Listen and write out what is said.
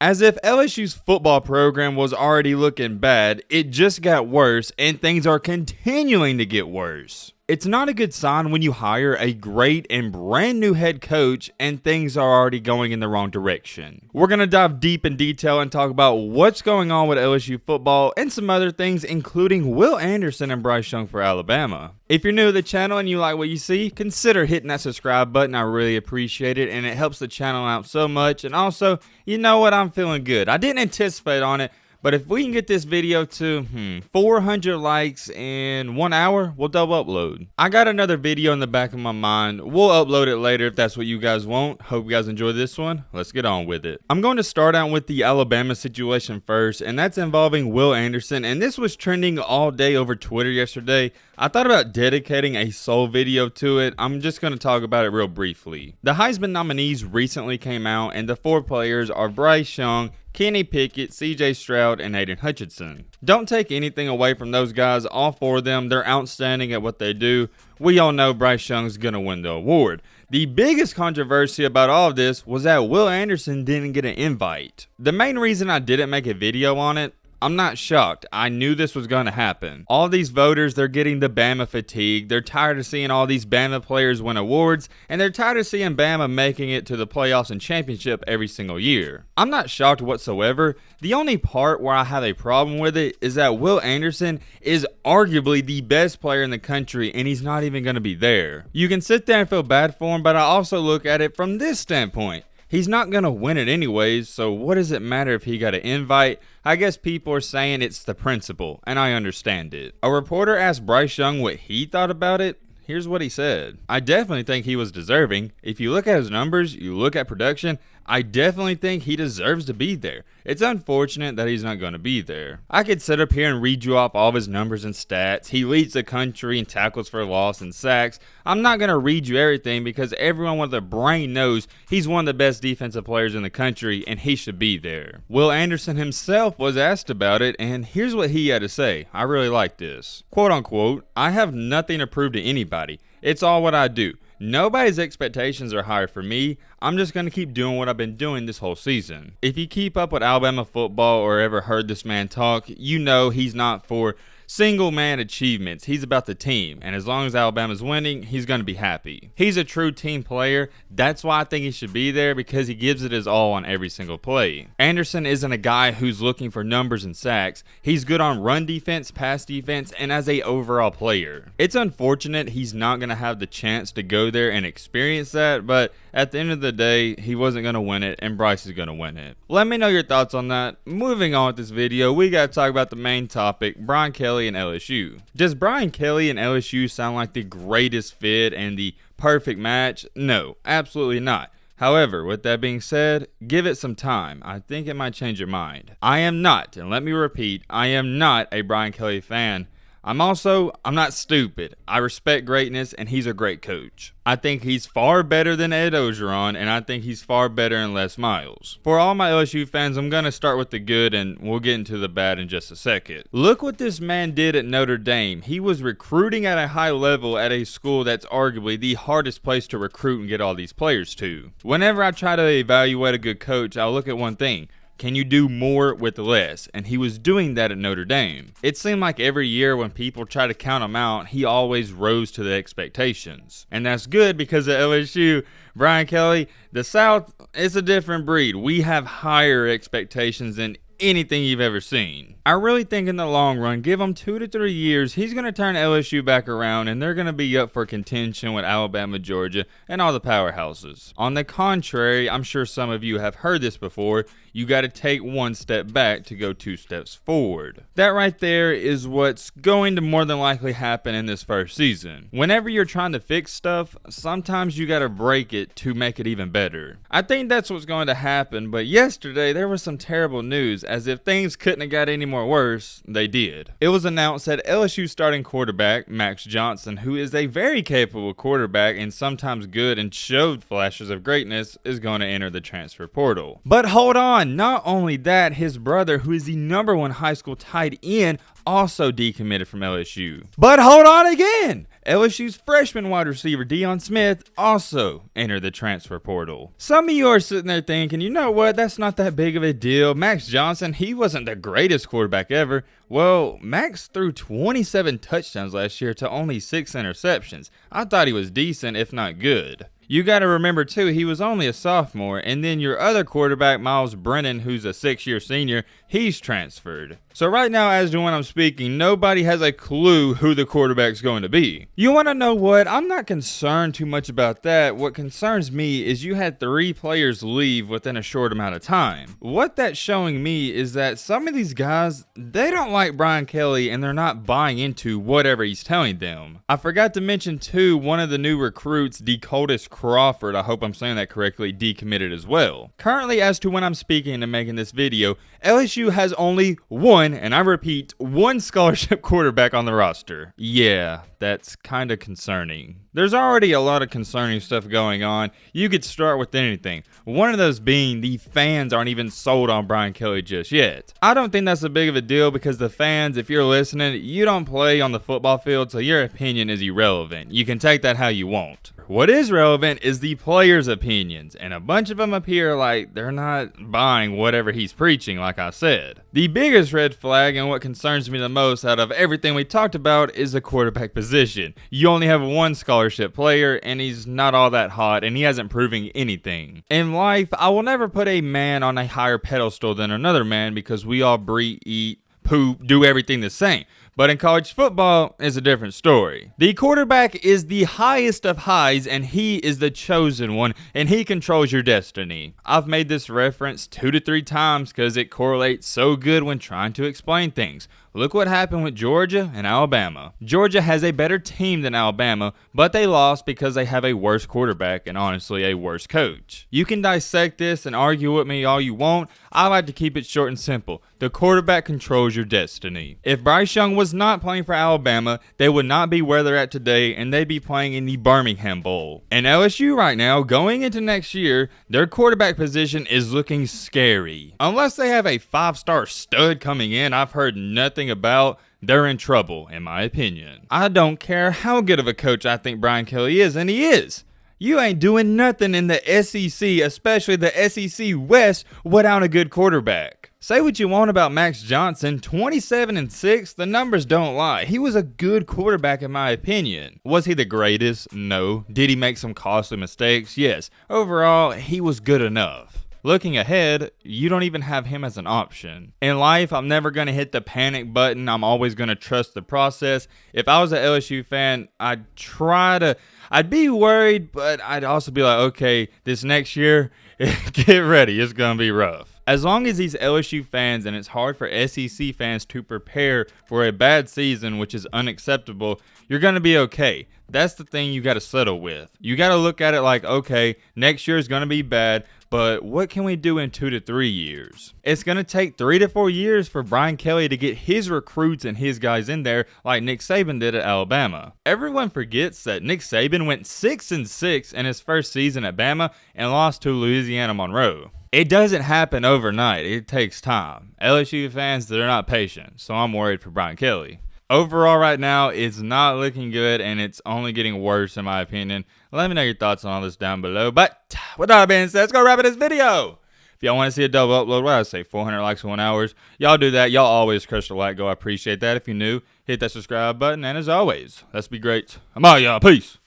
As if LSU's football program was already looking bad, it just got worse and things are continuing to get worse. It's not a good sign when you hire a great and brand new head coach and things are already going in the wrong direction. We're going to dive deep in detail and talk about what's going on with LSU football and some other things, including Will Anderson and Bryce Young for Alabama. If you're new to the channel and you like what you see, consider hitting that subscribe button. I really appreciate it and it helps the channel out so much. And also, you know what? I'm feeling good. I didn't anticipate on it. But if we can get this video to 400 likes in 1 hour, we'll double upload. I got another video in the back of my mind. We'll upload it later if that's what you guys want. Hope you guys enjoy this one. Let's get on with it. I'm going to start out with the Alabama situation first, and that's involving Will Anderson. And this was trending all day over Twitter yesterday. I thought about dedicating a sole video to it. I'm just going to talk about it real briefly. The Heisman nominees recently came out, and the 4 players are Bryce Young, Kenny Pickett, CJ Stroud, and Aiden Hutchinson. Don't take anything away from those guys. All 4 of them, they're outstanding at what they do. We all know Bryce Young's going to win the award. The biggest controversy about all of this was that Will Anderson didn't get an invite. The main reason I didn't make a video on it, I'm not shocked. I knew this was going to happen. All these voters, they're getting the Bama fatigue. They're tired of seeing all these Bama players win awards, and they're tired of seeing Bama making it to the playoffs and championship every single year. I'm not shocked whatsoever. The only part where I have a problem with it is that Will Anderson is arguably the best player in the country, and he's not even going to be there. You can sit there and feel bad for him, but I also look at it from this standpoint. He's not going to win it anyways, so what does it matter if he got an invite? I guess people are saying it's the principle, and I understand it. A reporter asked Bryce Young what he thought about it. Here's what he said. I definitely think he was deserving. If you look at his numbers, you look at production, I definitely think he deserves to be there. It's unfortunate that he's not going to be there. I could sit up here and read you off all of his numbers and stats. He leads the country in tackles for loss and sacks. I'm not going to read you everything because everyone with a brain knows he's one of the best defensive players in the country and he should be there. Will Anderson himself was asked about it, and here's what he had to say. I really like this. Quote unquote, I have nothing to prove to anybody. It's all what I do. Nobody's expectations are higher for me. I'm just going to keep doing what I've been doing this whole season. If you keep up with Alabama football or ever heard this man talk, you know he's not for single man achievements. He's about the team, and as long as Alabama's winning, he's going to be happy. He's a true team player. That's why I think he should be there, because he gives it his all on every single play. Anderson isn't a guy who's looking for numbers and sacks. He's good on run defense, pass defense, and as a overall player. It's unfortunate he's not going to have the chance to go there and experience that, but at the end of the day, he wasn't going to win it, and Bryce is going to win it. Let me know your thoughts on that. Moving on with this video, we got to talk about the main topic, Brian Kelly and LSU. Does Brian Kelly and LSU sound like the greatest fit and the perfect match? No, absolutely not. However, with that being said, give it some time. I think it might change your mind. I am not, and let me repeat, I am not a Brian Kelly fan. I'm not stupid. I respect greatness, and he's a great coach. I think he's far better than Ed Orgeron, and I think he's far better in Les Miles. For all my LSU fans, I'm going to start with the good, and we'll get into the bad in just a second. Look what this man did at Notre Dame. He was recruiting at a high level at a school that's arguably the hardest place to recruit and get all these players to. Whenever I try to evaluate a good coach, I'll look at one thing. Can you do more with less? And he was doing that at Notre Dame. It seemed like every year when people try to count him out, he always rose to the expectations. And that's good because at LSU, Brian Kelly, the South is a different breed. We have higher expectations than anything you've ever seen. I really think in the long run, give him 2 to 3 years, he's going to turn LSU back around and they're going to be up for contention with Alabama, Georgia, and all the powerhouses. On the contrary, I'm sure some of you have heard this before, you got to take 1 step back to go 2 steps forward. That right there is what's going to more than likely happen in this first season. Whenever you're trying to fix stuff, sometimes you got to break it to make it even better. I think that's what's going to happen, but yesterday there was some terrible news. As if things couldn't have got any more worse, they did. It was announced that LSU starting quarterback Max Johnson, who is a very capable quarterback and sometimes good and showed flashes of greatness, is going to enter the transfer portal. But hold on, not only that, his brother, who is the #1 high school tight end, also decommitted from LSU. But hold on again! LSU's freshman wide receiver Dion Smith also entered the transfer portal. Some of you are sitting there thinking, you know what, that's not that big of a deal. Max Johnson, he wasn't the greatest quarterback ever. Well, Max threw 27 touchdowns last year to only 6 interceptions. I thought he was decent, if not good. You got to remember, too, he was only a sophomore, and then your other quarterback, Miles Brennan, who's a 6-year senior, he's transferred. So right now, as to when I'm speaking, nobody has a clue who the quarterback's going to be. You want to know what? I'm not concerned too much about that. What concerns me is you had 3 players leave within a short amount of time. What that's showing me is that some of these guys, they don't like Brian Kelly, and they're not buying into whatever he's telling them. I forgot to mention, too, one of the new recruits, Dakotas Crawford, I hope I'm saying that correctly, decommitted as well. Currently, as to when I'm speaking and making this video, LSU has only one, and I repeat, one scholarship quarterback on the roster. Yeah, that's kind of concerning. There's already a lot of concerning stuff going on. You could start with anything. One of those being the fans aren't even sold on Brian Kelly just yet. I don't think that's a big of a deal because the fans, if you're listening, you don't play on the football field, so your opinion is irrelevant. You can take that how you want. What is relevant is the players' opinions, and a bunch of them appear like they're not buying whatever he's preaching, like I said. The biggest red flag and what concerns me the most out of everything we talked about is the quarterback position. You only have one scholarship player, and he's not all that hot, and he hasn't proven anything. In life, I will never put a man on a higher pedestal than another man because we all breathe, eat, poop, do everything the same. But in college football, it's a different story. The quarterback is the highest of highs, and he is the chosen one, and he controls your destiny. I've made this reference 2 to 3 times because it correlates so good when trying to explain things. Look what happened with Georgia and Alabama. Georgia has a better team than Alabama, but they lost because they have a worse quarterback and honestly a worse coach. You can dissect this and argue with me all you want. I like to keep it short and simple. The quarterback controls your destiny. If Bryce Young was not playing for Alabama, they would not be where they're at today, and they'd be playing in the Birmingham Bowl. And LSU right now, going into next year, their quarterback position is looking scary. Unless they have a 5-star stud coming in, I've heard nothing about, they're in trouble, in my opinion. I don't care how good of a coach I think Brian Kelly is, and he is. You ain't doing nothing in the SEC, especially the SEC West, without a good quarterback. Say what you want about Max Johnson, 27-6, the numbers don't lie. He was a good quarterback in my opinion. Was he the greatest? No. Did he make some costly mistakes? Yes. Overall, he was good enough. Looking ahead, you don't even have him as an option. In life, I'm never going to hit the panic button. I'm always going to trust the process. If I was an LSU fan, I'd be worried, but I'd also be like, okay, this next year, get ready. It's going to be rough. As long as these LSU fans, and it's hard for SEC fans to prepare for a bad season, which is unacceptable, you're going to be okay. That's the thing you got to settle with. You got to look at it like, okay, next year is going to be bad, but what can we do in 2 to 3 years? It's going to take 3 to 4 years for Brian Kelly to get his recruits and his guys in there like Nick Saban did at Alabama. Everyone forgets that Nick Saban went 6-6 in his first season at Bama and lost to Louisiana Monroe. It doesn't happen overnight. It takes time. LSU fans, they're not patient, so I'm worried for Brian Kelly. Overall, right now, it's not looking good, and it's only getting worse, in my opinion. Let me know your thoughts on all this down below. But with that being said, let's go wrap up this video. If y'all want to see a double upload, what I say, 400 likes in 1 hour, y'all do that. Y'all always crush the like go. I appreciate that. If you're new, hit that subscribe button. And as always, let's be great. I'm out, y'all. Peace.